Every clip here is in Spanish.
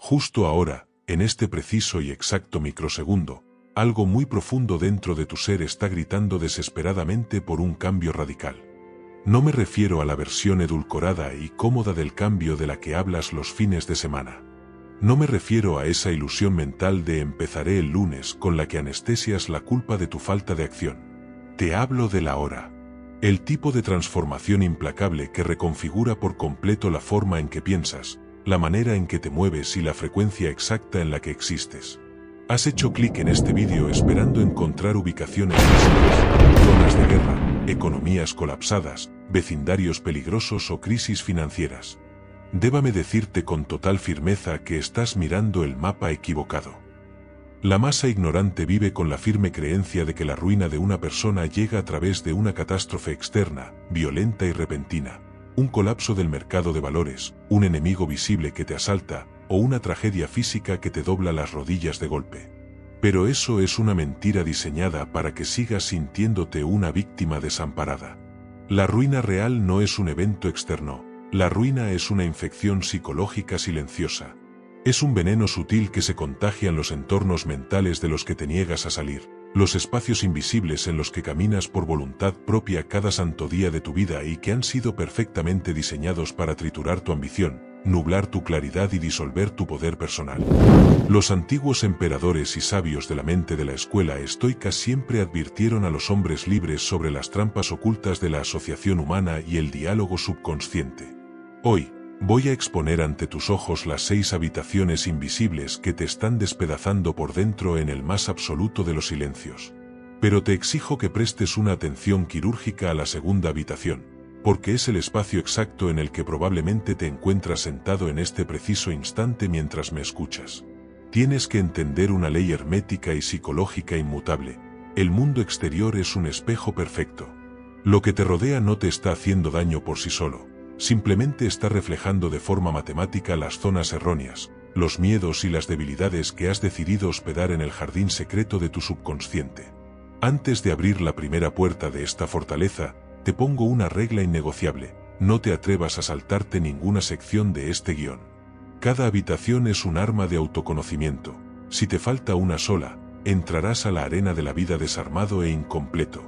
Justo ahora, en este preciso y exacto microsegundo, algo muy profundo dentro de tu ser está gritando desesperadamente por un cambio radical. No me refiero a la versión edulcorada y cómoda del cambio de la que hablas los fines de semana. No me refiero a esa ilusión mental de empezaré el lunes con la que anestesias la culpa de tu falta de acción. Te hablo de la hora. El tipo de transformación implacable que reconfigura por completo la forma en que piensas, la manera en que te mueves y la frecuencia exacta en la que existes. Has hecho clic en este vídeo esperando encontrar ubicaciones físicas, zonas de guerra, economías colapsadas, vecindarios peligrosos o crisis financieras. Débame decirte con total firmeza que estás mirando el mapa equivocado. La masa ignorante vive con la firme creencia de que la ruina de una persona llega a través de una catástrofe externa, violenta y repentina, un colapso del mercado de valores, un enemigo visible que te asalta, o una tragedia física que te dobla las rodillas de golpe. Pero eso es una mentira diseñada para que sigas sintiéndote una víctima desamparada. La ruina real no es un evento externo, la ruina es una infección psicológica silenciosa. Es un veneno sutil que se contagia en los entornos mentales de los que te niegas a salir, los espacios invisibles en los que caminas por voluntad propia cada santo día de tu vida y que han sido perfectamente diseñados para triturar tu ambición, nublar tu claridad y disolver tu poder personal. Los antiguos emperadores y sabios de la mente de la escuela estoica siempre advirtieron a los hombres libres sobre las trampas ocultas de la asociación humana y el diálogo subconsciente. Hoy, voy a exponer ante tus ojos las 6 habitaciones invisibles que te están despedazando por dentro en el más absoluto de los silencios. Pero te exijo que prestes una atención quirúrgica a la segunda habitación, porque es el espacio exacto en el que probablemente te encuentras sentado en este preciso instante mientras me escuchas. Tienes que entender una ley hermética y psicológica inmutable. El mundo exterior es un espejo perfecto. Lo que te rodea no te está haciendo daño por sí solo. Simplemente está reflejando de forma matemática las zonas erróneas, los miedos y las debilidades que has decidido hospedar en el jardín secreto de tu subconsciente. Antes de abrir la primera puerta de esta fortaleza, te pongo una regla innegociable: no te atrevas a saltarte ninguna sección de este guión. Cada habitación es un arma de autoconocimiento. Si te falta una sola, entrarás a la arena de la vida desarmado e incompleto.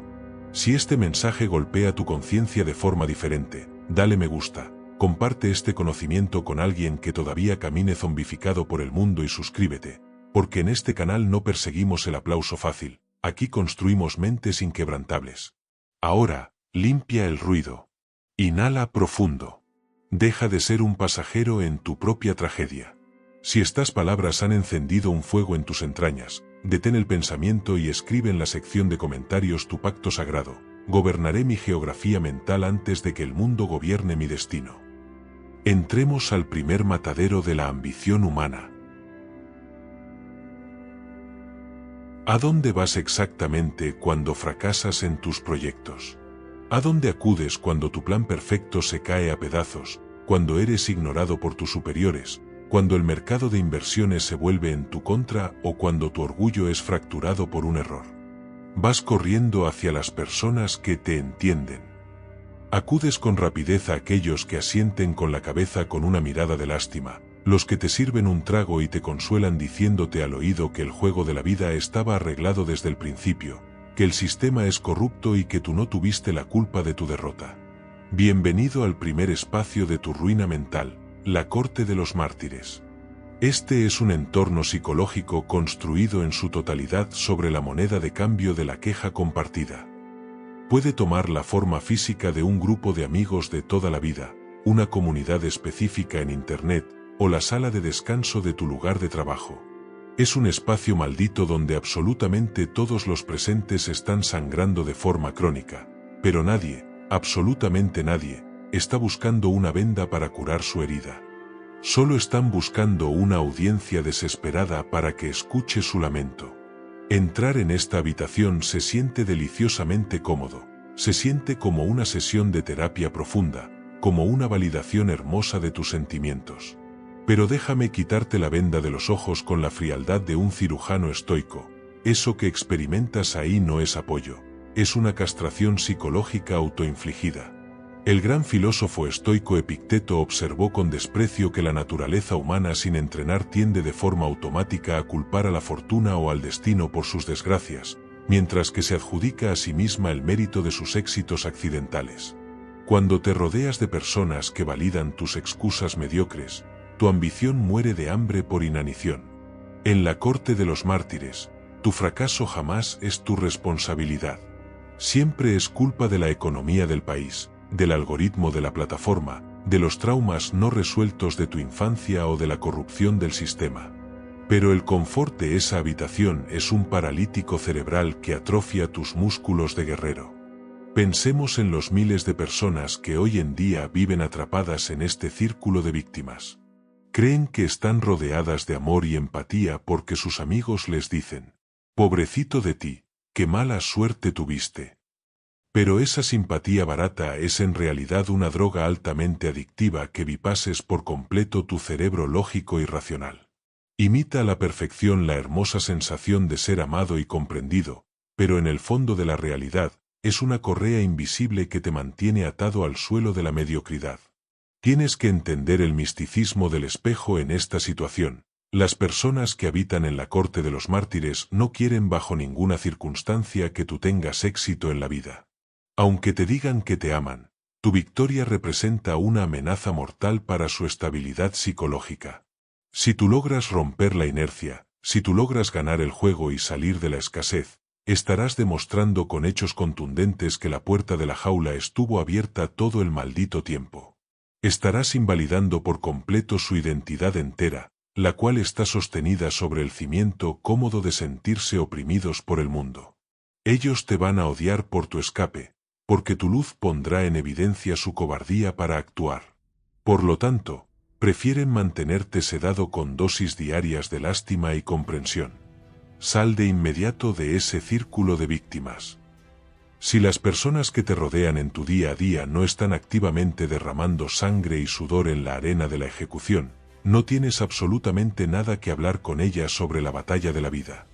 Si este mensaje golpea tu conciencia de forma diferente, dale me gusta, comparte este conocimiento con alguien que todavía camine zombificado por el mundo y suscríbete, porque en este canal no perseguimos el aplauso fácil, aquí construimos mentes inquebrantables. Ahora, limpia el ruido. Inhala profundo. Deja de ser un pasajero en tu propia tragedia. Si estas palabras han encendido un fuego en tus entrañas, detén el pensamiento y escribe en la sección de comentarios tu pacto sagrado: gobernaré mi geografía mental antes de que el mundo gobierne mi destino. Entremos al primer matadero de la ambición humana. ¿A dónde vas exactamente cuando fracasas en tus proyectos? ¿A dónde acudes cuando tu plan perfecto se cae a pedazos, cuando eres ignorado por tus superiores, cuando el mercado de inversiones se vuelve en tu contra o cuando tu orgullo es fracturado por un error? Vas corriendo hacia las personas que te entienden. Acudes con rapidez a aquellos que asienten con la cabeza con una mirada de lástima, los que te sirven un trago y te consuelan diciéndote al oído que el juego de la vida estaba arreglado desde el principio, que el sistema es corrupto y que tú no tuviste la culpa de tu derrota. Bienvenido al primer espacio de tu ruina mental, la corte de los mártires. Este es un entorno psicológico construido en su totalidad sobre la moneda de cambio de la queja compartida. Puede tomar la forma física de un grupo de amigos de toda la vida, una comunidad específica en Internet, o la sala de descanso de tu lugar de trabajo. Es un espacio maldito donde absolutamente todos los presentes están sangrando de forma crónica, pero nadie, absolutamente nadie, está buscando una venda para curar su herida. Solo están buscando una audiencia desesperada para que escuche su lamento. Entrar en esta habitación se siente deliciosamente cómodo, se siente como una sesión de terapia profunda, como una validación hermosa de tus sentimientos. Pero déjame quitarte la venda de los ojos con la frialdad de un cirujano estoico. Eso que experimentas ahí no es apoyo, es una castración psicológica autoinfligida. El gran filósofo estoico Epicteto observó con desprecio que la naturaleza humana sin entrenar tiende de forma automática a culpar a la fortuna o al destino por sus desgracias, mientras que se adjudica a sí misma el mérito de sus éxitos accidentales. Cuando te rodeas de personas que validan tus excusas mediocres, tu ambición muere de hambre por inanición. En la corte de los mártires, tu fracaso jamás es tu responsabilidad. Siempre es culpa de la economía del país, del algoritmo de la plataforma, de los traumas no resueltos de tu infancia o de la corrupción del sistema. Pero el confort de esa habitación es un paralítico cerebral que atrofia tus músculos de guerrero. Pensemos en los miles de personas que hoy en día viven atrapadas en este círculo de víctimas. Creen que están rodeadas de amor y empatía porque sus amigos les dicen: «Pobrecito de ti, qué mala suerte tuviste». Pero esa simpatía barata es en realidad una droga altamente adictiva que bypasses por completo tu cerebro lógico y racional. Imita a la perfección la hermosa sensación de ser amado y comprendido, pero en el fondo de la realidad, es una correa invisible que te mantiene atado al suelo de la mediocridad. Tienes que entender el misticismo del espejo en esta situación. Las personas que habitan en la corte de los mártires no quieren bajo ninguna circunstancia que tú tengas éxito en la vida. Aunque te digan que te aman, tu victoria representa una amenaza mortal para su estabilidad psicológica. Si tú logras romper la inercia, si tú logras ganar el juego y salir de la escasez, estarás demostrando con hechos contundentes que la puerta de la jaula estuvo abierta todo el maldito tiempo. Estarás invalidando por completo su identidad entera, la cual está sostenida sobre el cimiento cómodo de sentirse oprimidos por el mundo. Ellos te van a odiar por tu escape, porque tu luz pondrá en evidencia su cobardía para actuar. Por lo tanto, prefieren mantenerte sedado con dosis diarias de lástima y comprensión. Sal de inmediato de ese círculo de víctimas. Si las personas que te rodean en tu día a día no están activamente derramando sangre y sudor en la arena de la ejecución, no tienes absolutamente nada que hablar con ellas sobre la batalla de la vida.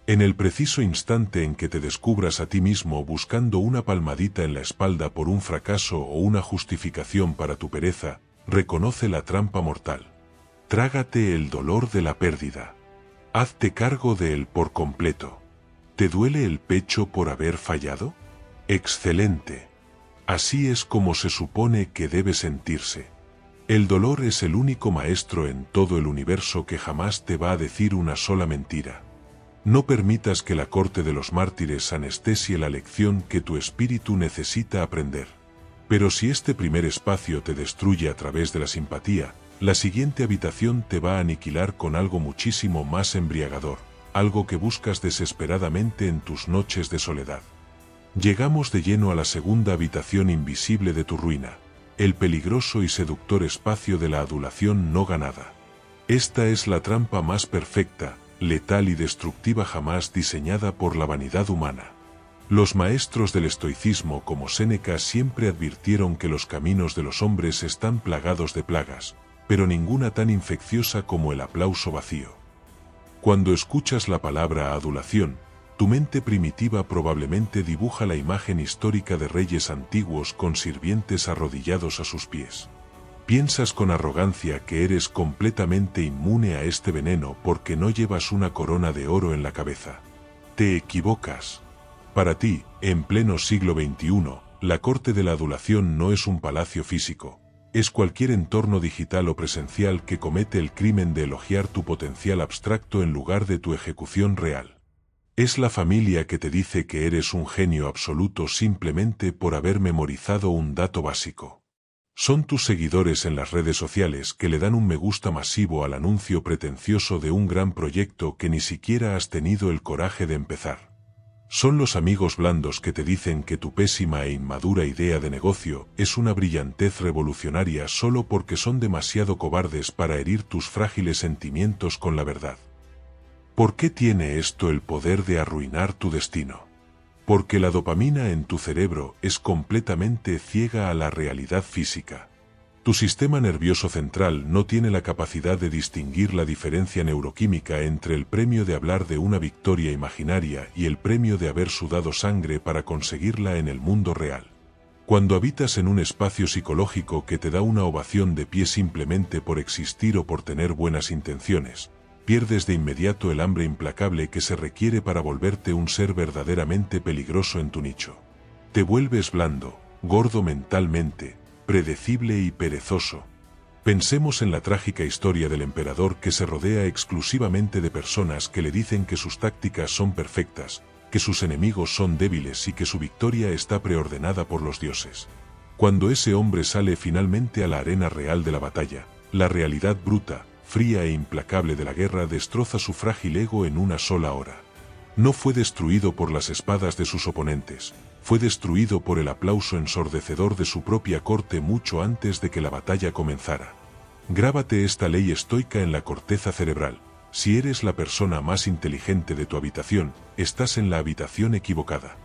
En el preciso instante en que te descubras a ti mismo buscando una palmadita en la espalda por un fracaso o una justificación para tu pereza, reconoce la trampa mortal. Trágate el dolor de la pérdida. Hazte cargo de él por completo. ¿Te duele el pecho por haber fallado? Excelente. Así es como se supone que debe sentirse. El dolor es el único maestro en todo el universo que jamás te va a decir una sola mentira. No permitas que la corte de los mártires anestesie la lección que tu espíritu necesita aprender. Pero si este primer espacio te destruye a través de la simpatía, la siguiente habitación te va a aniquilar con algo muchísimo más embriagador, algo que buscas desesperadamente en tus noches de soledad. Llegamos de lleno a la segunda habitación invisible de tu ruina, el peligroso y seductor espacio de la adulación no ganada. Esta es la trampa más perfecta, letal y destructiva jamás diseñada por la vanidad humana. Los maestros del estoicismo como Séneca siempre advirtieron que los caminos de los hombres están plagados de plagas, pero ninguna tan infecciosa como el aplauso vacío. Cuando escuchas la palabra adulación, tu mente primitiva probablemente dibuja la imagen histórica de reyes antiguos con sirvientes arrodillados a sus pies. Piensas con arrogancia que eres completamente inmune a este veneno porque no llevas una corona de oro en la cabeza. Te equivocas. Para ti, en pleno siglo XXI, la corte de la adulación no es un palacio físico. Es cualquier entorno digital o presencial que comete el crimen de elogiar tu potencial abstracto en lugar de tu ejecución real. Es la familia que te dice que eres un genio absoluto simplemente por haber memorizado un dato básico. Son tus seguidores en las redes sociales que le dan un me gusta masivo al anuncio pretencioso de un gran proyecto que ni siquiera has tenido el coraje de empezar. Son los amigos blandos que te dicen que tu pésima e inmadura idea de negocio es una brillantez revolucionaria solo porque son demasiado cobardes para herir tus frágiles sentimientos con la verdad. ¿Por qué tiene esto el poder de arruinar tu destino? Porque la dopamina en tu cerebro es completamente ciega a la realidad física. Tu sistema nervioso central no tiene la capacidad de distinguir la diferencia neuroquímica entre el premio de hablar de una victoria imaginaria y el premio de haber sudado sangre para conseguirla en el mundo real. Cuando habitas en un espacio psicológico que te da una ovación de pie simplemente por existir o por tener buenas intenciones, pierdes de inmediato el hambre implacable que se requiere para volverte un ser verdaderamente peligroso en tu nicho. Te vuelves blando, gordo mentalmente, predecible y perezoso. Pensemos en la trágica historia del emperador que se rodea exclusivamente de personas que le dicen que sus tácticas son perfectas, que sus enemigos son débiles y que su victoria está preordenada por los dioses. Cuando ese hombre sale finalmente a la arena real de la batalla, la realidad bruta, fría e implacable de la guerra destroza su frágil ego en una sola hora. No fue destruido por las espadas de sus oponentes, fue destruido por el aplauso ensordecedor de su propia corte mucho antes de que la batalla comenzara. Grábate esta ley estoica en la corteza cerebral: si eres la persona más inteligente de tu habitación, estás en la habitación equivocada.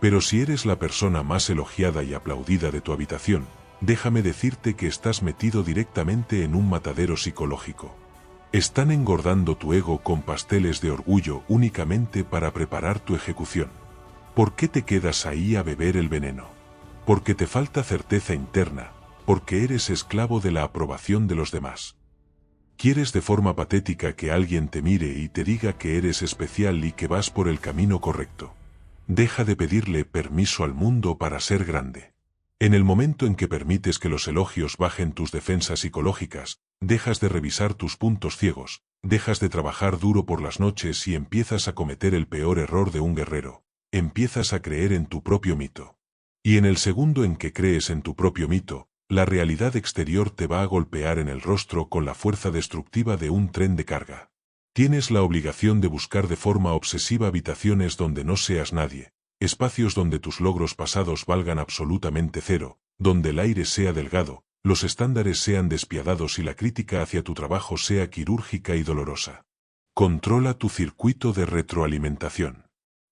Pero si eres la persona más elogiada y aplaudida de tu habitación, déjame decirte que estás metido directamente en un matadero psicológico. Están engordando tu ego con pasteles de orgullo únicamente para preparar tu ejecución. ¿Por qué te quedas ahí a beber el veneno? Porque te falta certeza interna, porque eres esclavo de la aprobación de los demás. Quieres de forma patética que alguien te mire y te diga que eres especial y que vas por el camino correcto. Deja de pedirle permiso al mundo para ser grande. En el momento en que permites que los elogios bajen tus defensas psicológicas, dejas de revisar tus puntos ciegos, dejas de trabajar duro por las noches y empiezas a cometer el peor error de un guerrero: empiezas a creer en tu propio mito. Y en el segundo en que crees en tu propio mito, la realidad exterior te va a golpear en el rostro con la fuerza destructiva de un tren de carga. Tienes la obligación de buscar de forma obsesiva habitaciones donde no seas nadie, espacios donde tus logros pasados valgan absolutamente cero, donde el aire sea delgado, los estándares sean despiadados y la crítica hacia tu trabajo sea quirúrgica y dolorosa. Controla tu circuito de retroalimentación.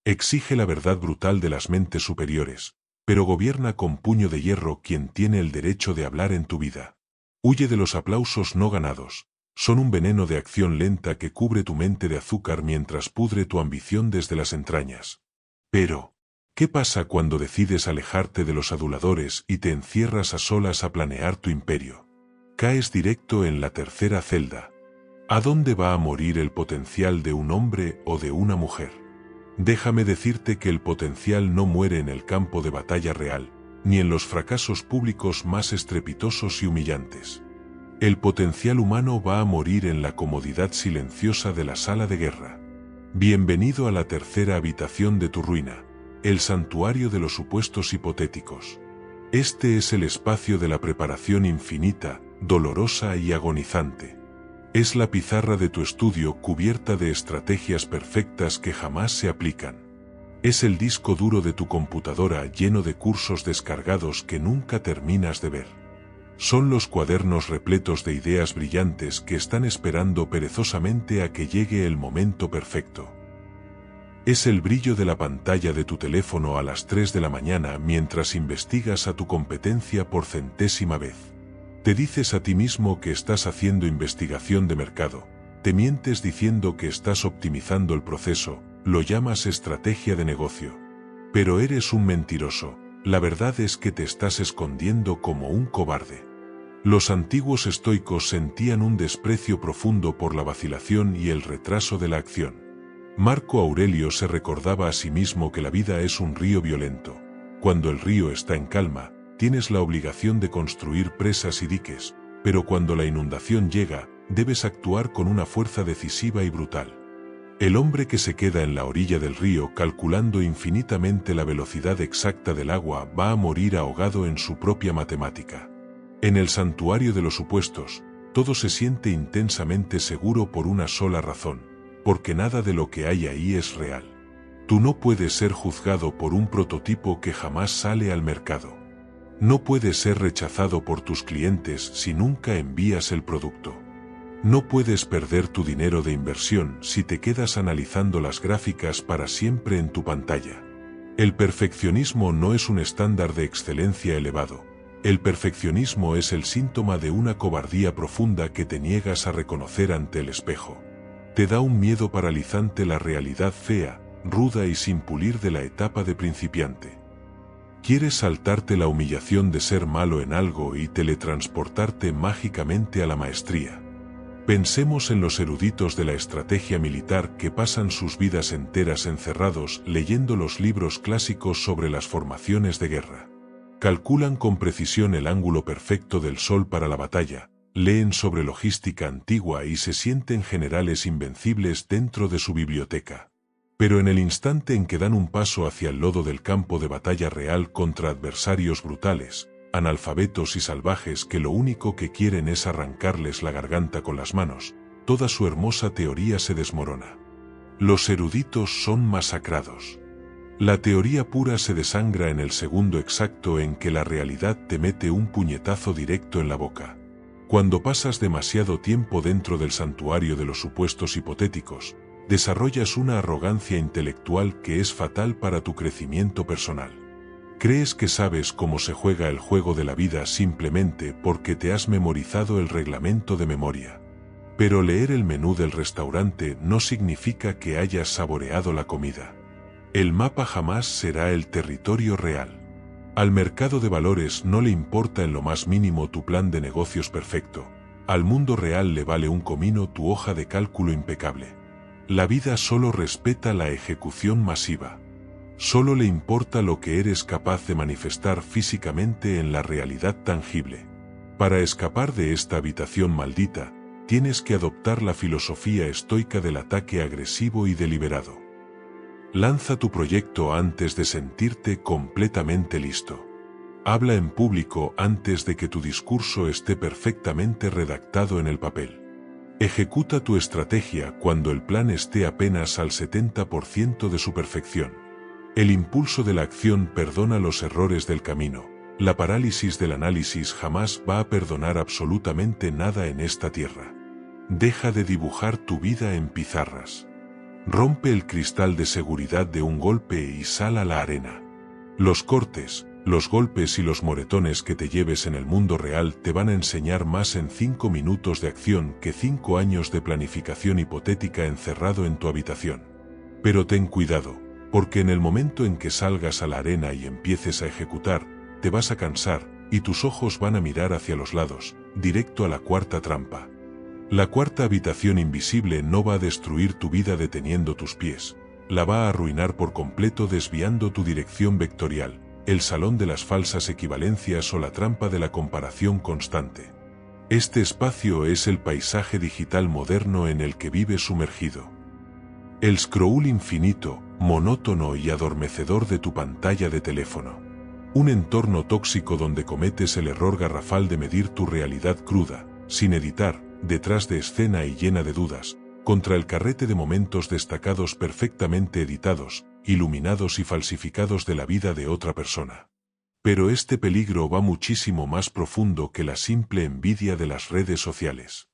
Exige la verdad brutal de las mentes superiores, pero gobierna con puño de hierro quien tiene el derecho de hablar en tu vida. Huye de los aplausos no ganados. Son un veneno de acción lenta que cubre tu mente de azúcar mientras pudre tu ambición desde las entrañas. Pero, ¿qué pasa cuando decides alejarte de los aduladores y te encierras a solas a planear tu imperio? Caes directo en la tercera celda. ¿A dónde va a morir el potencial de un hombre o de una mujer? Déjame decirte que el potencial no muere en el campo de batalla real, ni en los fracasos públicos más estrepitosos y humillantes. El potencial humano va a morir en la comodidad silenciosa de la sala de guerra. Bienvenido a la tercera habitación de tu ruina, el santuario de los supuestos hipotéticos. Este es el espacio de la preparación infinita, dolorosa y agonizante. Es la pizarra de tu estudio cubierta de estrategias perfectas que jamás se aplican. Es el disco duro de tu computadora lleno de cursos descargados que nunca terminas de ver. Son los cuadernos repletos de ideas brillantes que están esperando perezosamente a que llegue el momento perfecto. Es el brillo de la pantalla de tu teléfono a las 3 de la mañana mientras investigas a tu competencia por centésima vez. Te dices a ti mismo que estás haciendo investigación de mercado, te mientes diciendo que estás optimizando el proceso, lo llamas estrategia de negocio. Pero eres un mentiroso, la verdad es que te estás escondiendo como un cobarde. Los antiguos estoicos sentían un desprecio profundo por la vacilación y el retraso de la acción. Marco Aurelio se recordaba a sí mismo que la vida es un río violento. Cuando el río está en calma, tienes la obligación de construir presas y diques, pero cuando la inundación llega, debes actuar con una fuerza decisiva y brutal. El hombre que se queda en la orilla del río calculando infinitamente la velocidad exacta del agua va a morir ahogado en su propia matemática. En el santuario de los supuestos, todo se siente intensamente seguro por una sola razón, porque nada de lo que hay ahí es real. Tú no puedes ser juzgado por un prototipo que jamás sale al mercado. No puedes ser rechazado por tus clientes si nunca envías el producto. No puedes perder tu dinero de inversión si te quedas analizando las gráficas para siempre en tu pantalla. El perfeccionismo no es un estándar de excelencia elevado. El perfeccionismo es el síntoma de una cobardía profunda que te niegas a reconocer ante el espejo. Te da un miedo paralizante la realidad fea, ruda y sin pulir de la etapa de principiante. Quieres saltarte la humillación de ser malo en algo y teletransportarte mágicamente a la maestría. Pensemos en los eruditos de la estrategia militar que pasan sus vidas enteras encerrados leyendo los libros clásicos sobre las formaciones de guerra. Calculan con precisión el ángulo perfecto del sol para la batalla, leen sobre logística antigua y se sienten generales invencibles dentro de su biblioteca. Pero en el instante en que dan un paso hacia el lodo del campo de batalla real contra adversarios brutales, analfabetos y salvajes que lo único que quieren es arrancarles la garganta con las manos, toda su hermosa teoría se desmorona. Los eruditos son masacrados. La teoría pura se desangra en el segundo exacto en que la realidad te mete un puñetazo directo en la boca. Cuando pasas demasiado tiempo dentro del santuario de los supuestos hipotéticos, desarrollas una arrogancia intelectual que es fatal para tu crecimiento personal. Crees que sabes cómo se juega el juego de la vida simplemente porque te has memorizado el reglamento de memoria. Pero leer el menú del restaurante no significa que hayas saboreado la comida. El mapa jamás será el territorio real. Al mercado de valores no le importa en lo más mínimo tu plan de negocios perfecto. Al mundo real le vale un comino tu hoja de cálculo impecable. La vida solo respeta la ejecución masiva. Solo le importa lo que eres capaz de manifestar físicamente en la realidad tangible. Para escapar de esta habitación maldita, tienes que adoptar la filosofía estoica del ataque agresivo y deliberado. Lanza tu proyecto antes de sentirte completamente listo. Habla en público antes de que tu discurso esté perfectamente redactado en el papel. Ejecuta tu estrategia cuando el plan esté apenas al 70% de su perfección. El impulso de la acción perdona los errores del camino. La parálisis del análisis jamás va a perdonar absolutamente nada en esta tierra. Deja de dibujar tu vida en pizarras. Rompe el cristal de seguridad de un golpe y sal a la arena. Los cortes, los golpes y los moretones que te lleves en el mundo real te van a enseñar más en 5 minutos de acción que 5 años de planificación hipotética encerrado en tu habitación. Pero ten cuidado, porque en el momento en que salgas a la arena y empieces a ejecutar, te vas a cansar y tus ojos van a mirar hacia los lados, directo a la cuarta trampa. La cuarta habitación invisible no va a destruir tu vida deteniendo tus pies, la va a arruinar por completo desviando tu dirección vectorial. El salón de las falsas equivalencias o la trampa de la comparación constante. Este espacio es el paisaje digital moderno en el que vives sumergido. El scroll infinito, monótono y adormecedor de tu pantalla de teléfono. Un entorno tóxico donde cometes el error garrafal de medir tu realidad cruda, sin editar, detrás de escena y llena de dudas, contra el carrete de momentos destacados perfectamente editados, iluminados y falsificados de la vida de otra persona. Pero este peligro va muchísimo más profundo que la simple envidia de las redes sociales.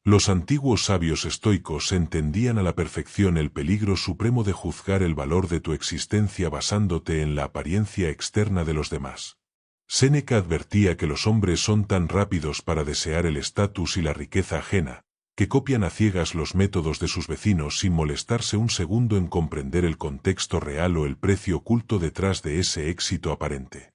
Los antiguos sabios estoicos entendían a la perfección el peligro supremo de juzgar el valor de tu existencia basándote en la apariencia externa de los demás. Séneca advertía que los hombres son tan rápidos para desear el estatus y la riqueza ajena, que copian a ciegas los métodos de sus vecinos sin molestarse un segundo en comprender el contexto real o el precio oculto detrás de ese éxito aparente.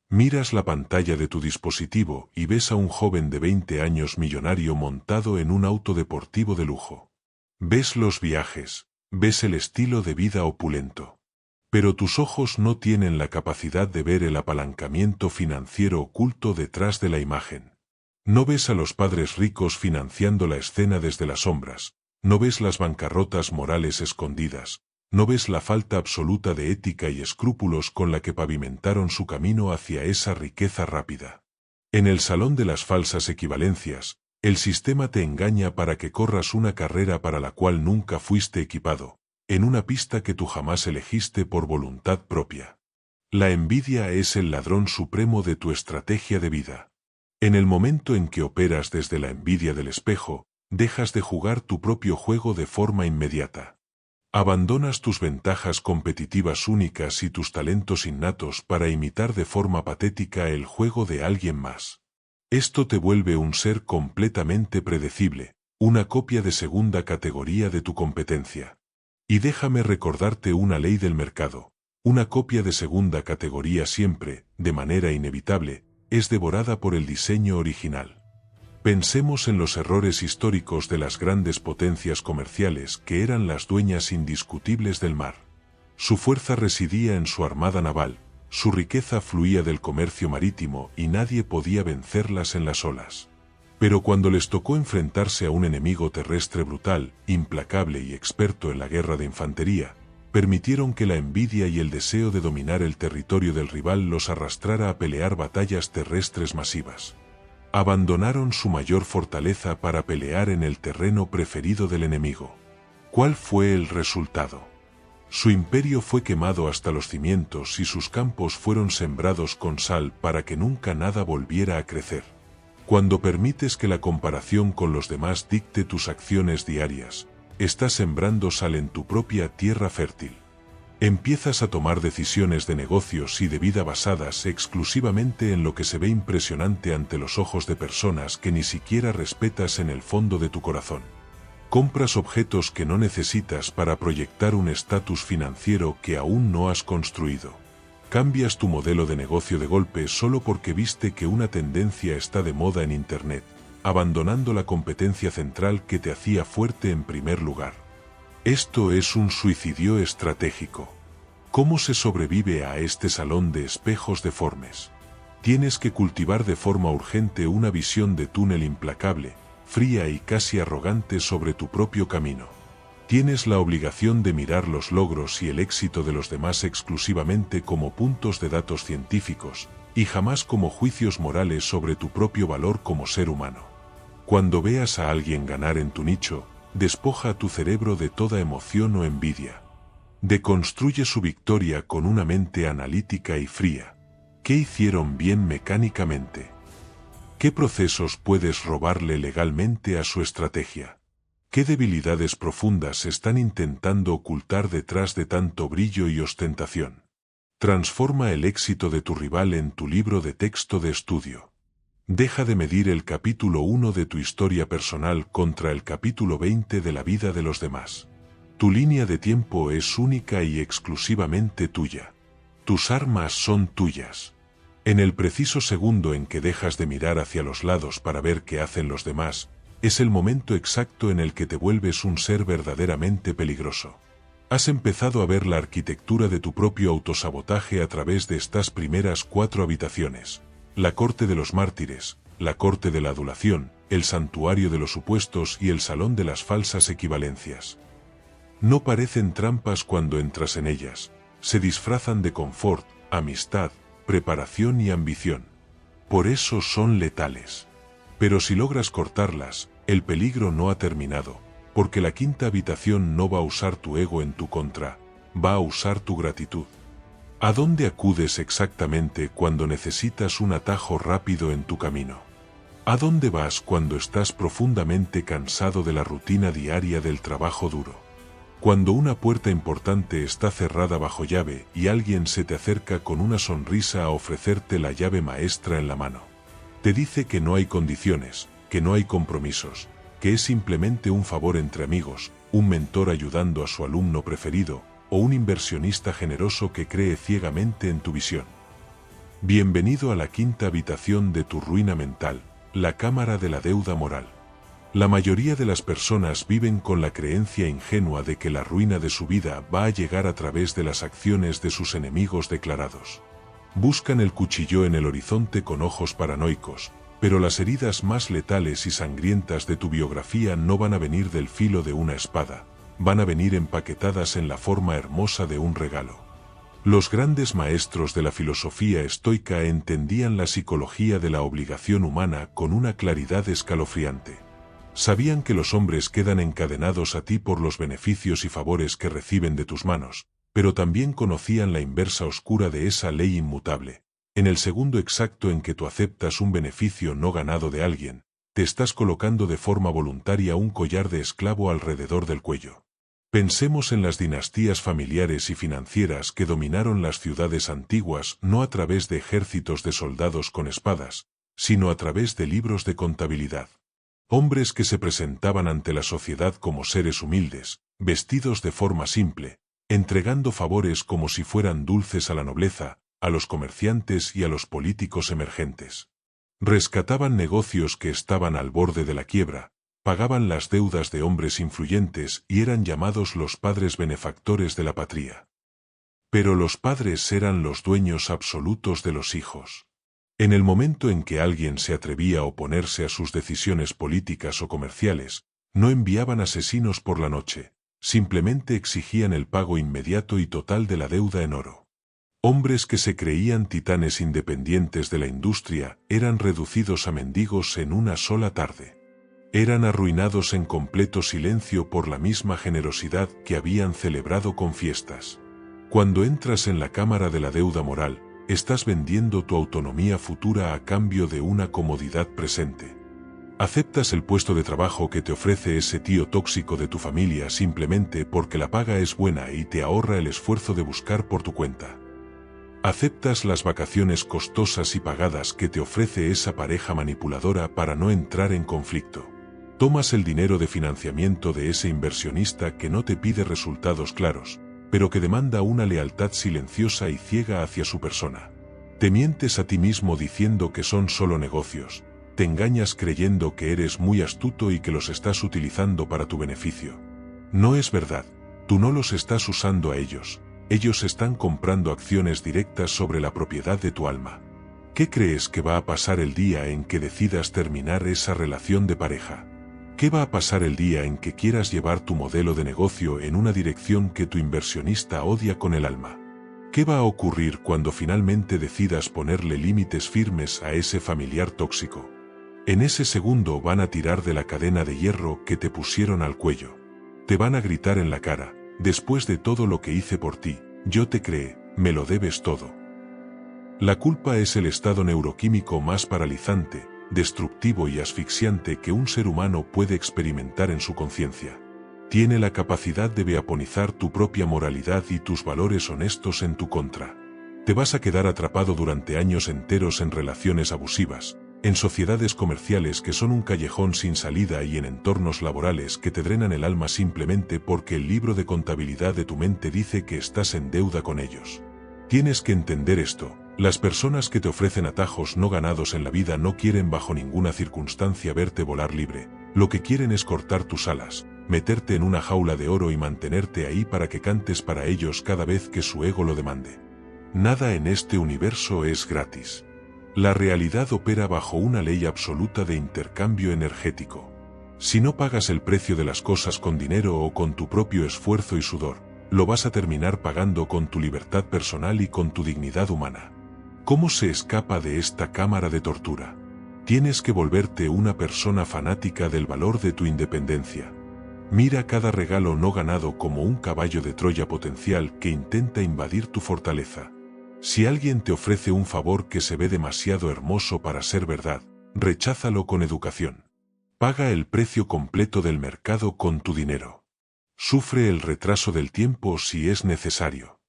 Miras la pantalla de tu dispositivo y ves a un joven de 20 años millonario montado en un auto deportivo de lujo. Ves los viajes, ves el estilo de vida opulento. Pero tus ojos no tienen la capacidad de ver el apalancamiento financiero oculto detrás de la imagen. No ves a los padres ricos financiando la escena desde las sombras, no ves las bancarrotas morales escondidas, no ves la falta absoluta de ética y escrúpulos con la que pavimentaron su camino hacia esa riqueza rápida. En el salón de las falsas equivalencias, el sistema te engaña para que corras una carrera para la cual nunca fuiste equipado, en una pista que tú jamás elegiste por voluntad propia. La envidia es el ladrón supremo de tu estrategia de vida. En el momento en que operas desde la envidia del espejo, dejas de jugar tu propio juego de forma inmediata. Abandonas tus ventajas competitivas únicas y tus talentos innatos para imitar de forma patética el juego de alguien más. Esto te vuelve un ser completamente predecible, una copia de segunda categoría de tu competencia. Y déjame recordarte una ley del mercado. Una copia de segunda categoría siempre, de manera inevitable, es devorada por el diseño original. Pensemos en los errores históricos de las grandes potencias comerciales que eran las dueñas indiscutibles del mar. Su fuerza residía en su armada naval, su riqueza fluía del comercio marítimo y nadie podía vencerlas en las olas. Pero cuando les tocó enfrentarse a un enemigo terrestre brutal, implacable y experto en la guerra de infantería, permitieron que la envidia y el deseo de dominar el territorio del rival los arrastrara a pelear batallas terrestres masivas. Abandonaron su mayor fortaleza para pelear en el terreno preferido del enemigo. ¿Cuál fue el resultado? Su imperio fue quemado hasta los cimientos y sus campos fueron sembrados con sal para que nunca nada volviera a crecer. Cuando permites que la comparación con los demás dicte tus acciones diarias, estás sembrando sal en tu propia tierra fértil. Empiezas a tomar decisiones de negocios y de vida basadas exclusivamente en lo que se ve impresionante ante los ojos de personas que ni siquiera respetas en el fondo de tu corazón. Compras objetos que no necesitas para proyectar un estatus financiero que aún no has construido. Cambias tu modelo de negocio de golpe solo porque viste que una tendencia está de moda en Internet, abandonando la competencia central que te hacía fuerte en primer lugar. Esto es un suicidio estratégico. ¿Cómo se sobrevive a este salón de espejos deformes? Tienes que cultivar de forma urgente una visión de túnel implacable, fría y casi arrogante sobre tu propio camino. Tienes la obligación de mirar los logros y el éxito de los demás exclusivamente como puntos de datos científicos, y jamás como juicios morales sobre tu propio valor como ser humano. Cuando veas a alguien ganar en tu nicho, despoja a tu cerebro de toda emoción o envidia. Deconstruye su victoria con una mente analítica y fría. ¿Qué hicieron bien mecánicamente? ¿Qué procesos puedes robarle legalmente a su estrategia? ¿Qué debilidades profundas están intentando ocultar detrás de tanto brillo y ostentación? Transforma el éxito de tu rival en tu libro de texto de estudio. Deja de medir el capítulo 1 de tu historia personal contra el capítulo 20 de la vida de los demás. Tu línea de tiempo es única y exclusivamente tuya. Tus armas son tuyas. En el preciso segundo en que dejas de mirar hacia los lados para ver qué hacen los demás, es el momento exacto en el que te vuelves un ser verdaderamente peligroso. Has empezado a ver la arquitectura de tu propio autosabotaje a través de estas primeras 4 habitaciones. La corte de los mártires, la corte de la adulación, el santuario de los supuestos y el salón de las falsas equivalencias. No parecen trampas cuando entras en ellas, se disfrazan de confort, amistad, preparación y ambición. Por eso son letales. Pero si logras cortarlas, el peligro no ha terminado, porque la quinta habitación no va a usar tu ego en tu contra, va a usar tu gratitud. ¿A dónde acudes exactamente cuando necesitas un atajo rápido en tu camino? ¿A dónde vas cuando estás profundamente cansado de la rutina diaria del trabajo duro? Cuando una puerta importante está cerrada bajo llave y alguien se te acerca con una sonrisa a ofrecerte la llave maestra en la mano. Te dice que no hay condiciones, que no hay compromisos, que es simplemente un favor entre amigos, un mentor ayudando a su alumno preferido, o un inversionista generoso que cree ciegamente en tu visión. Bienvenido a la quinta habitación de tu ruina mental, la cámara de la deuda moral. La mayoría de las personas viven con la creencia ingenua de que la ruina de su vida va a llegar a través de las acciones de sus enemigos declarados. Buscan el cuchillo en el horizonte con ojos paranoicos, pero las heridas más letales y sangrientas de tu biografía no van a venir del filo de una espada, van a venir empaquetadas en la forma hermosa de un regalo. Los grandes maestros de la filosofía estoica entendían la psicología de la obligación humana con una claridad escalofriante. Sabían que los hombres quedan encadenados a ti por los beneficios y favores que reciben de tus manos, pero también conocían la inversa oscura de esa ley inmutable. En el segundo exacto en que tú aceptas un beneficio no ganado de alguien, te estás colocando de forma voluntaria un collar de esclavo alrededor del cuello. Pensemos en las dinastías familiares y financieras que dominaron las ciudades antiguas no a través de ejércitos de soldados con espadas, sino a través de libros de contabilidad. Hombres que se presentaban ante la sociedad como seres humildes, vestidos de forma simple, entregando favores como si fueran dulces a la nobleza, a los comerciantes y a los políticos emergentes. Rescataban negocios que estaban al borde de la quiebra, pagaban las deudas de hombres influyentes y eran llamados los padres benefactores de la patria. Pero los padres eran los dueños absolutos de los hijos. En el momento en que alguien se atrevía a oponerse a sus decisiones políticas o comerciales, no enviaban asesinos por la noche, simplemente exigían el pago inmediato y total de la deuda en oro. Hombres que se creían titanes independientes de la industria eran reducidos a mendigos en una sola tarde. Eran arruinados en completo silencio por la misma generosidad que habían celebrado con fiestas. Cuando entras en la cámara de la deuda moral, estás vendiendo tu autonomía futura a cambio de una comodidad presente. Aceptas el puesto de trabajo que te ofrece ese tío tóxico de tu familia simplemente porque la paga es buena y te ahorra el esfuerzo de buscar por tu cuenta. Aceptas las vacaciones costosas y pagadas que te ofrece esa pareja manipuladora para no entrar en conflicto. Tomas el dinero de financiamiento de ese inversionista que no te pide resultados claros, pero que demanda una lealtad silenciosa y ciega hacia su persona. Te mientes a ti mismo diciendo que son solo negocios, te engañas creyendo que eres muy astuto y que los estás utilizando para tu beneficio. No es verdad, tú no los estás usando a ellos, ellos están comprando acciones directas sobre la propiedad de tu alma. ¿Qué crees que va a pasar el día en que decidas terminar esa relación de pareja? ¿Qué va a pasar el día en que quieras llevar tu modelo de negocio en una dirección que tu inversionista odia con el alma? ¿Qué va a ocurrir cuando finalmente decidas ponerle límites firmes a ese familiar tóxico? En ese segundo van a tirar de la cadena de hierro que te pusieron al cuello. Te van a gritar en la cara, después de todo lo que hice por ti, yo te creé, me lo debes todo. La culpa es el estado neuroquímico más paralizante, destructivo y asfixiante que un ser humano puede experimentar en su conciencia. Tiene la capacidad de veaponizar tu propia moralidad y tus valores honestos en tu contra. Te vas a quedar atrapado durante años enteros en relaciones abusivas, en sociedades comerciales que son un callejón sin salida y en entornos laborales que te drenan el alma simplemente porque el libro de contabilidad de tu mente dice que estás en deuda con ellos. Tienes que entender esto. Las personas que te ofrecen atajos no ganados en la vida no quieren bajo ninguna circunstancia verte volar libre. Lo que quieren es cortar tus alas, meterte en una jaula de oro y mantenerte ahí para que cantes para ellos cada vez que su ego lo demande. Nada en este universo es gratis. La realidad opera bajo una ley absoluta de intercambio energético. Si no pagas el precio de las cosas con dinero o con tu propio esfuerzo y sudor, lo vas a terminar pagando con tu libertad personal y con tu dignidad humana. ¿Cómo se escapa de esta cámara de tortura? Tienes que volverte una persona fanática del valor de tu independencia. Mira cada regalo no ganado como un caballo de Troya potencial que intenta invadir tu fortaleza. Si alguien te ofrece un favor que se ve demasiado hermoso para ser verdad, recházalo con educación. Paga el precio completo del mercado con tu dinero. Sufre el retraso del tiempo si es necesario.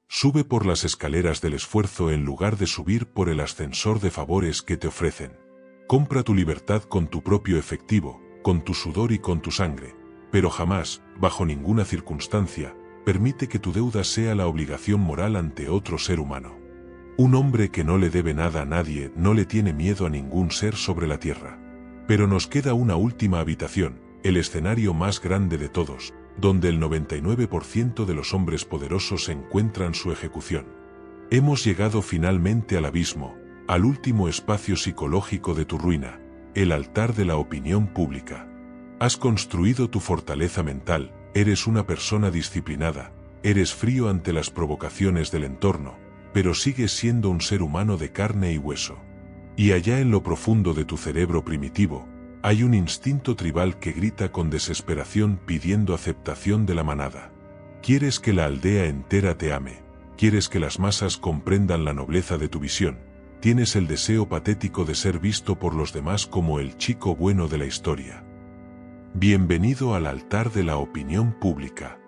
Sube por las escaleras del esfuerzo en lugar de subir por el ascensor de favores que te ofrecen. Compra tu libertad con tu propio efectivo, con tu sudor y con tu sangre, pero jamás, bajo ninguna circunstancia, permite que tu deuda sea la obligación moral ante otro ser humano. Un hombre que no le debe nada a nadie no le tiene miedo a ningún ser sobre la tierra. Pero nos queda una última habitación, el escenario más grande de todos, donde el 99% de los hombres poderosos encuentran su ejecución. Hemos llegado finalmente al abismo, al último espacio psicológico de tu ruina, el altar de la opinión pública. Has construido tu fortaleza mental, eres una persona disciplinada, eres frío ante las provocaciones del entorno, pero sigues siendo un ser humano de carne y hueso. Y allá en lo profundo de tu cerebro primitivo, hay un instinto tribal que grita con desesperación pidiendo aceptación de la manada. Quieres que la aldea entera te ame, quieres que las masas comprendan la nobleza de tu visión, tienes el deseo patético de ser visto por los demás como el chico bueno de la historia. Bienvenido al altar de la opinión pública.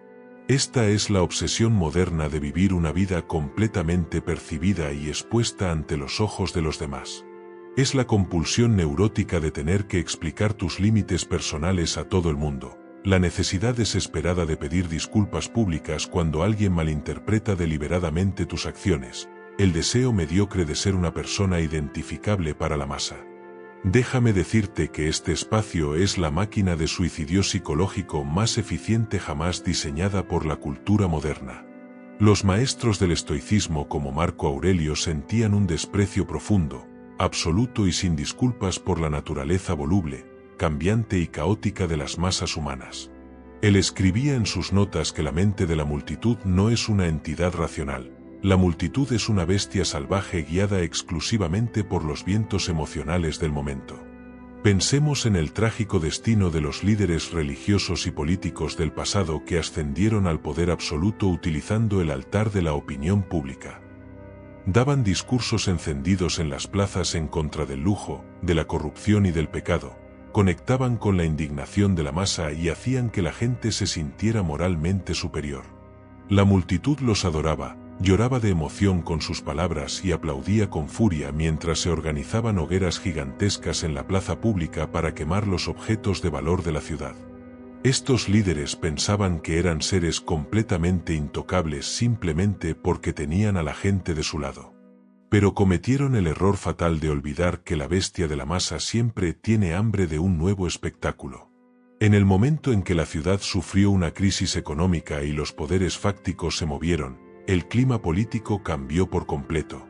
Esta es la obsesión moderna de vivir una vida completamente percibida y expuesta ante los ojos de los demás. Es la compulsión neurótica de tener que explicar tus límites personales a todo el mundo, La necesidad desesperada de pedir disculpas públicas cuando alguien malinterpreta deliberadamente tus acciones, el deseo mediocre de ser una persona identificable para la masa. Déjame decirte que este espacio es la máquina de suicidio psicológico más eficiente jamás diseñada por la cultura moderna. Los maestros del estoicismo como Marco Aurelio sentían un desprecio profundo, absoluto y sin disculpas por la naturaleza voluble, cambiante y caótica de las masas humanas. Él escribía en sus notas que la mente de la multitud no es una entidad racional. La multitud es una bestia salvaje guiada exclusivamente por los vientos emocionales del momento. Pensemos en el trágico destino de los líderes religiosos y políticos del pasado que ascendieron al poder absoluto utilizando el altar de la opinión pública. Daban discursos encendidos en las plazas en contra del lujo, de la corrupción y del pecado, conectaban con la indignación de la masa y hacían que la gente se sintiera moralmente superior. La multitud los adoraba, lloraba de emoción con sus palabras y aplaudía con furia mientras se organizaban hogueras gigantescas en la plaza pública para quemar los objetos de valor de la ciudad. Estos líderes pensaban que eran seres completamente intocables simplemente porque tenían a la gente de su lado. Pero cometieron el error fatal de olvidar que la bestia de la masa siempre tiene hambre de un nuevo espectáculo. En el momento en que la ciudad sufrió una crisis económica y los poderes fácticos se movieron, el clima político cambió por completo.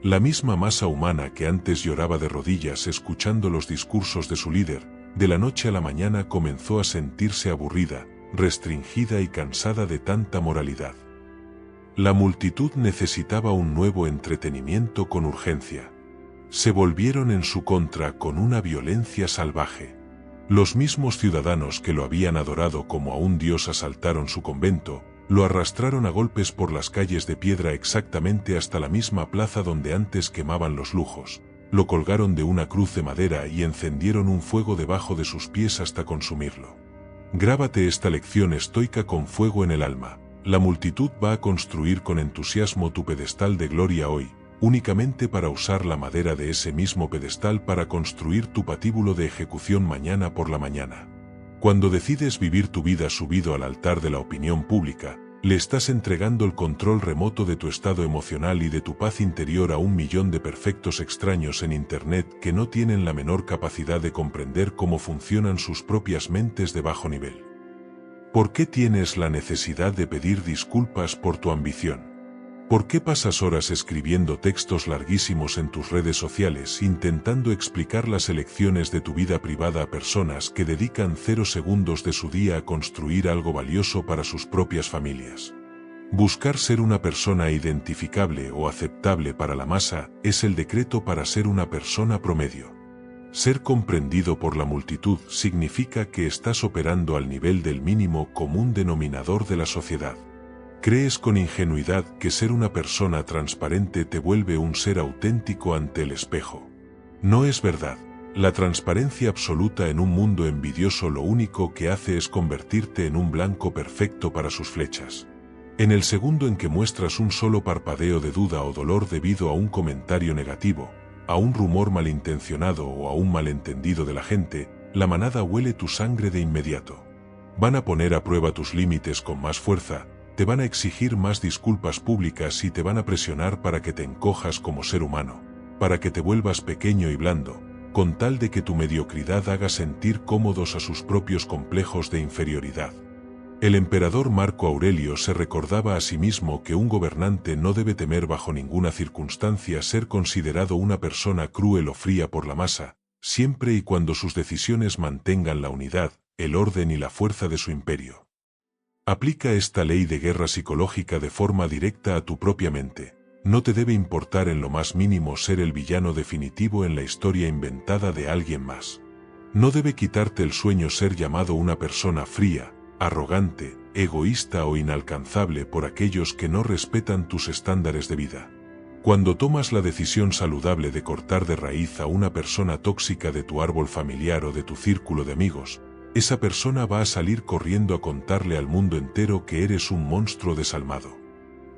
La misma masa humana que antes lloraba de rodillas escuchando los discursos de su líder, de la noche a la mañana comenzó a sentirse aburrida, restringida y cansada de tanta moralidad. La multitud necesitaba un nuevo entretenimiento con urgencia. Se volvieron en su contra con una violencia salvaje. Los mismos ciudadanos que lo habían adorado como a un dios asaltaron su convento, lo arrastraron a golpes por las calles de piedra exactamente hasta la misma plaza donde antes quemaban los lujos, lo colgaron de una cruz de madera y encendieron un fuego debajo de sus pies hasta consumirlo. Grábate esta lección estoica con fuego en el alma. La multitud va a construir con entusiasmo tu pedestal de gloria hoy, únicamente para usar la madera de ese mismo pedestal para construir tu patíbulo de ejecución mañana por la mañana. Cuando decides vivir tu vida subido al altar de la opinión pública, le estás entregando el control remoto de tu estado emocional y de tu paz interior a 1.000.000 de perfectos extraños en Internet que no tienen la menor capacidad de comprender cómo funcionan sus propias mentes de bajo nivel. ¿Por qué tienes la necesidad de pedir disculpas por tu ambición? ¿Por qué pasas horas escribiendo textos larguísimos en tus redes sociales intentando explicar las elecciones de tu vida privada a personas que dedican 0 segundos de su día a construir algo valioso para sus propias familias? Buscar ser una persona identificable o aceptable para la masa es el decreto para ser una persona promedio. Ser comprendido por la multitud significa que estás operando al nivel del mínimo común denominador de la sociedad. Crees con ingenuidad que ser una persona transparente te vuelve un ser auténtico ante el espejo. No es verdad. La transparencia absoluta en un mundo envidioso lo único que hace es convertirte en un blanco perfecto para sus flechas. En el segundo en que muestras un solo parpadeo de duda o dolor debido a un comentario negativo, a un rumor malintencionado o a un malentendido de la gente, la manada huele tu sangre de inmediato. Van a poner a prueba tus límites con más fuerza, te van a exigir más disculpas públicas y te van a presionar para que te encojas como ser humano, para que te vuelvas pequeño y blando, con tal de que tu mediocridad haga sentir cómodos a sus propios complejos de inferioridad. El emperador Marco Aurelio se recordaba a sí mismo que un gobernante no debe temer bajo ninguna circunstancia ser considerado una persona cruel o fría por la masa, siempre y cuando sus decisiones mantengan la unidad, el orden y la fuerza de su imperio. Aplica esta ley de guerra psicológica de forma directa a tu propia mente. No te debe importar en lo más mínimo ser el villano definitivo en la historia inventada de alguien más. No debe quitarte el sueño ser llamado una persona fría, arrogante, egoísta o inalcanzable por aquellos que no respetan tus estándares de vida. Cuando tomas la decisión saludable de cortar de raíz a una persona tóxica de tu árbol familiar o de tu círculo de amigos, esa persona va a salir corriendo a contarle al mundo entero que eres un monstruo desalmado.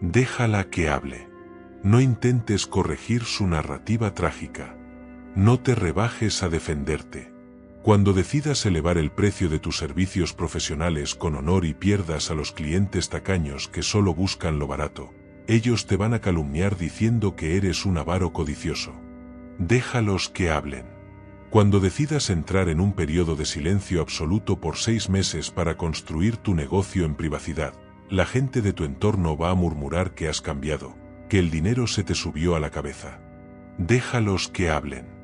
Déjala que hable. No intentes corregir su narrativa trágica. No te rebajes a defenderte. Cuando decidas elevar el precio de tus servicios profesionales con honor y pierdas a los clientes tacaños que solo buscan lo barato, ellos te van a calumniar diciendo que eres un avaro codicioso. Déjalos que hablen. Cuando decidas entrar en un periodo de silencio absoluto por 6 meses para construir tu negocio en privacidad, la gente de tu entorno va a murmurar que has cambiado, que el dinero se te subió a la cabeza. Déjalos que hablen.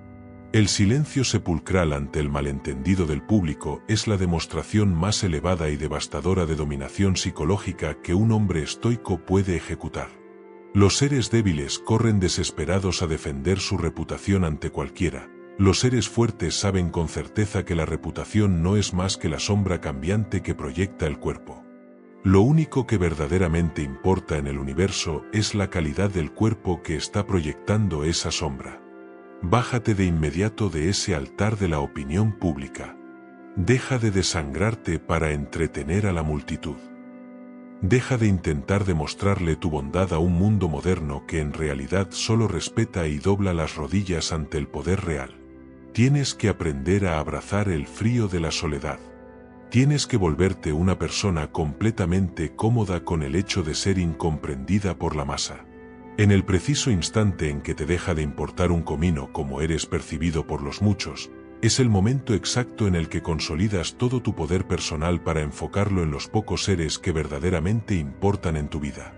El silencio sepulcral ante el malentendido del público es la demostración más elevada y devastadora de dominación psicológica que un hombre estoico puede ejecutar. Los seres débiles corren desesperados a defender su reputación ante cualquiera. Los seres fuertes saben con certeza que la reputación no es más que la sombra cambiante que proyecta el cuerpo. Lo único que verdaderamente importa en el universo es la calidad del cuerpo que está proyectando esa sombra. Bájate de inmediato de ese altar de la opinión pública. Deja de desangrarte para entretener a la multitud. Deja de intentar demostrarle tu bondad a un mundo moderno que en realidad solo respeta y dobla las rodillas ante el poder real. Tienes que aprender a abrazar el frío de la soledad. Tienes que volverte una persona completamente cómoda con el hecho de ser incomprendida por la masa. En el preciso instante en que te deja de importar un comino como eres percibido por los muchos, es el momento exacto en el que consolidas todo tu poder personal para enfocarlo en los pocos seres que verdaderamente importan en tu vida.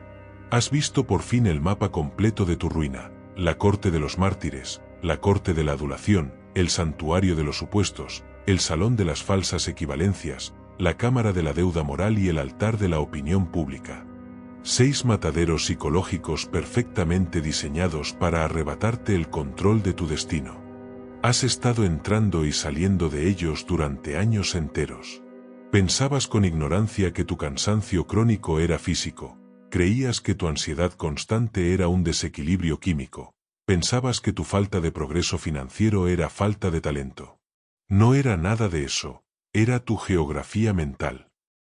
Has visto por fin el mapa completo de tu ruina, la corte de los mártires, la corte de la adulación, el santuario de los supuestos, el salón de las falsas equivalencias, la cámara de la deuda moral y el altar de la opinión pública. 6 mataderos psicológicos perfectamente diseñados para arrebatarte el control de tu destino. Has estado entrando y saliendo de ellos durante años enteros. Pensabas con ignorancia que tu cansancio crónico era físico, creías que tu ansiedad constante era un desequilibrio químico, pensabas que tu falta de progreso financiero era falta de talento. No era nada de eso, era tu geografía mental.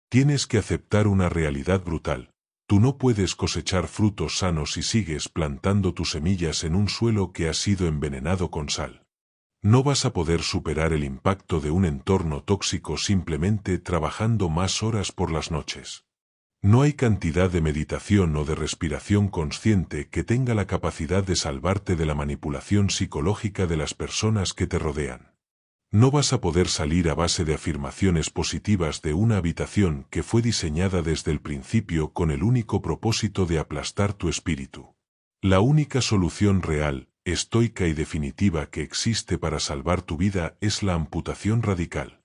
Tienes que aceptar una realidad brutal. Tú no puedes cosechar frutos sanos si sigues plantando tus semillas en un suelo que ha sido envenenado con sal. No vas a poder superar el impacto de un entorno tóxico simplemente trabajando más horas por las noches. No hay cantidad de meditación o de respiración consciente que tenga la capacidad de salvarte de la manipulación psicológica de las personas que te rodean. No vas a poder salir a base de afirmaciones positivas de una habitación que fue diseñada desde el principio con el único propósito de aplastar tu espíritu. La única solución real, estoica y definitiva que existe para salvar tu vida es la amputación radical.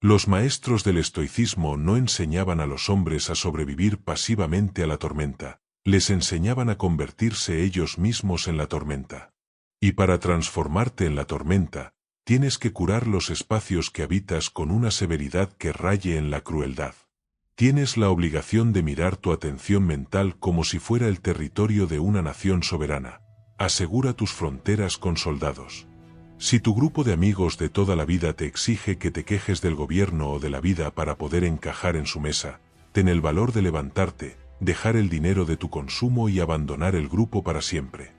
Los maestros del estoicismo no enseñaban a los hombres a sobrevivir pasivamente a la tormenta, les enseñaban a convertirse ellos mismos en la tormenta. Y para transformarte en la tormenta, tienes que curar los espacios que habitas con una severidad que raye en la crueldad. Tienes la obligación de mirar tu atención mental como si fuera el territorio de una nación soberana. Asegura tus fronteras con soldados. Si tu grupo de amigos de toda la vida te exige que te quejes del gobierno o de la vida para poder encajar en su mesa, ten el valor de levantarte, dejar el dinero de tu consumo y abandonar el grupo para siempre.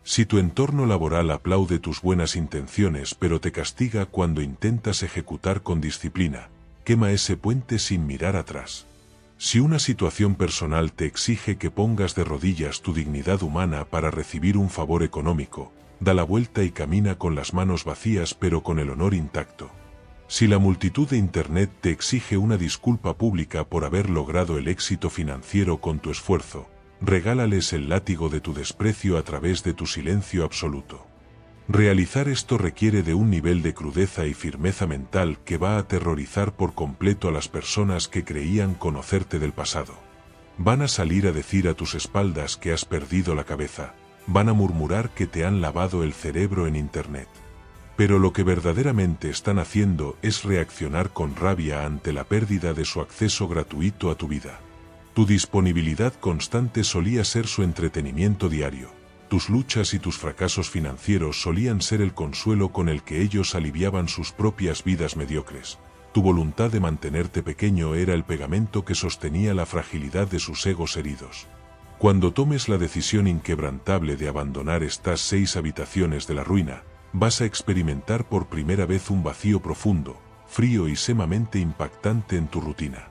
Si tu entorno laboral aplaude tus buenas intenciones pero te castiga cuando intentas ejecutar con disciplina, quema ese puente sin mirar atrás. Si una situación personal te exige que pongas de rodillas tu dignidad humana para recibir un favor económico, da la vuelta y camina con las manos vacías pero con el honor intacto. Si la multitud de Internet te exige una disculpa pública por haber logrado el éxito financiero con tu esfuerzo, regálales el látigo de tu desprecio a través de tu silencio absoluto. Realizar esto requiere de un nivel de crudeza y firmeza mental que va a aterrorizar por completo a las personas que creían conocerte del pasado. Van a salir a decir a tus espaldas que has perdido la cabeza, van a murmurar que te han lavado el cerebro en Internet. Pero lo que verdaderamente están haciendo es reaccionar con rabia ante la pérdida de su acceso gratuito a tu vida. Tu disponibilidad constante solía ser su entretenimiento diario. Tus luchas y tus fracasos financieros solían ser el consuelo con el que ellos aliviaban sus propias vidas mediocres. Tu voluntad de mantenerte pequeño era el pegamento que sostenía la fragilidad de sus egos heridos. Cuando tomes la decisión inquebrantable de abandonar estas 6 habitaciones de la ruina, Vas a experimentar por primera vez un vacío profundo, frío y sumamente impactante en tu rutina.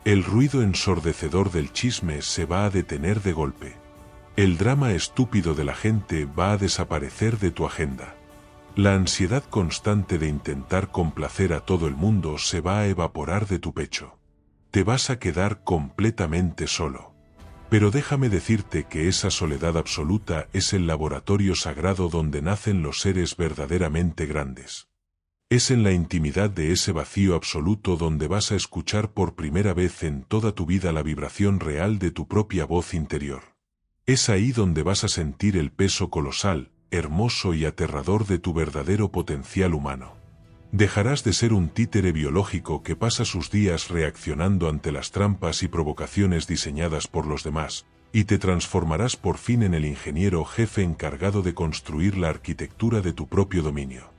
El ruido ensordecedor del chisme se va a detener de golpe. El drama estúpido de la gente va a desaparecer de tu agenda. La ansiedad constante de intentar complacer a todo el mundo se va a evaporar de tu pecho. Te vas a quedar completamente solo. Pero déjame decirte que esa soledad absoluta es el laboratorio sagrado donde nacen los seres verdaderamente grandes. Es en la intimidad de ese vacío absoluto donde vas a escuchar por primera vez en toda tu vida la vibración real de tu propia voz interior. Es ahí donde vas a sentir el peso colosal, hermoso y aterrador de tu verdadero potencial humano. Dejarás de ser un títere biológico que pasa sus días reaccionando ante las trampas y provocaciones diseñadas por los demás, y te transformarás por fin en el ingeniero jefe encargado de construir la arquitectura de tu propio dominio.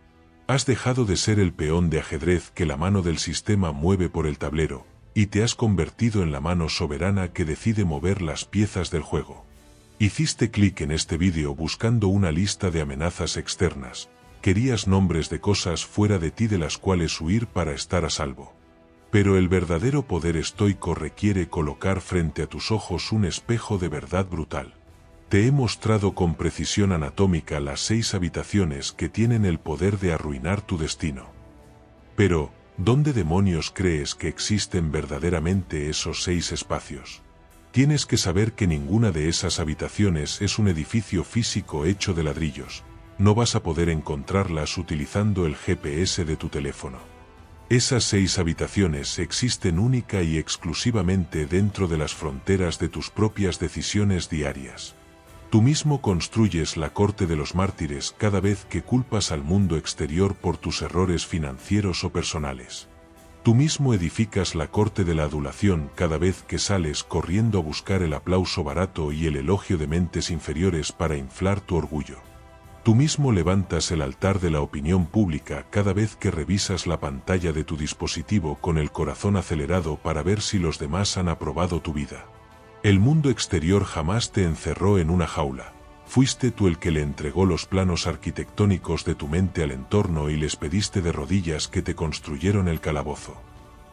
Has dejado de ser el peón de ajedrez que la mano del sistema mueve por el tablero, y te has convertido en la mano soberana que decide mover las piezas del juego. Hiciste clic en este vídeo buscando una lista de amenazas externas. Querías nombres de cosas fuera de ti de las cuales huir para estar a salvo. Pero el verdadero poder estoico requiere colocar frente a tus ojos un espejo de verdad brutal. Te he mostrado con precisión anatómica las 6 habitaciones que tienen el poder de arruinar tu destino. Pero, ¿dónde demonios crees que existen verdaderamente esos 6 espacios? Tienes que saber que ninguna de esas habitaciones es un edificio físico hecho de ladrillos. No vas a poder encontrarlas utilizando el GPS de tu teléfono. Esas 6 habitaciones existen única y exclusivamente dentro de las fronteras de tus propias decisiones diarias. Tú mismo construyes la corte de los mártires cada vez que culpas al mundo exterior por tus errores financieros o personales. Tú mismo edificas la corte de la adulación cada vez que sales corriendo a buscar el aplauso barato y el elogio de mentes inferiores para inflar tu orgullo. Tú mismo levantas el altar de la opinión pública cada vez que revisas la pantalla de tu dispositivo con el corazón acelerado para ver si los demás han aprobado tu vida. El mundo exterior jamás te encerró en una jaula. Fuiste tú el que le entregó los planos arquitectónicos de tu mente al entorno y les pediste de rodillas que te construyeron el calabozo.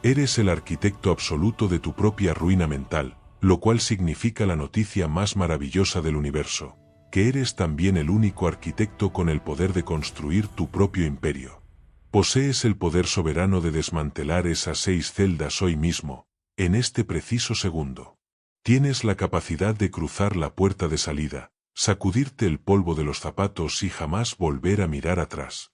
Eres el arquitecto absoluto de tu propia ruina mental, lo cual significa la noticia más maravillosa del universo, que eres también el único arquitecto con el poder de construir tu propio imperio. Posees el poder soberano de desmantelar esas 6 celdas hoy mismo, en este preciso segundo. Tienes la capacidad de cruzar la puerta de salida, sacudirte el polvo de los zapatos y jamás volver a mirar atrás.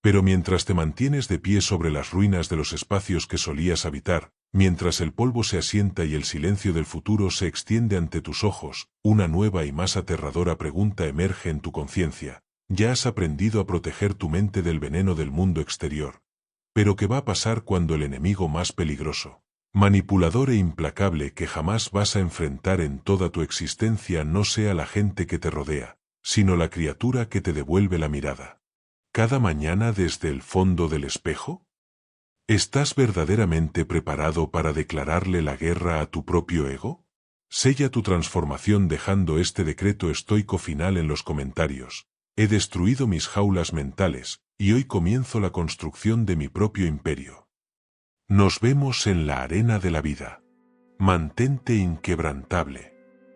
Pero mientras te mantienes de pie sobre las ruinas de los espacios que solías habitar, mientras el polvo se asienta y el silencio del futuro se extiende ante tus ojos, una nueva y más aterradora pregunta emerge en tu conciencia. Ya has aprendido a proteger tu mente del veneno del mundo exterior. Pero ¿qué va a pasar cuando el enemigo más peligroso, manipulador e implacable que jamás vas a enfrentar en toda tu existencia no sea la gente que te rodea, sino la criatura que te devuelve la mirada cada mañana desde el fondo del espejo? ¿Estás verdaderamente preparado para declararle la guerra a tu propio ego? Sella tu transformación dejando este decreto estoico final en los comentarios. He destruido mis jaulas mentales, y hoy comienzo la construcción de mi propio imperio. Nos vemos en la arena de la vida. Mantente inquebrantable.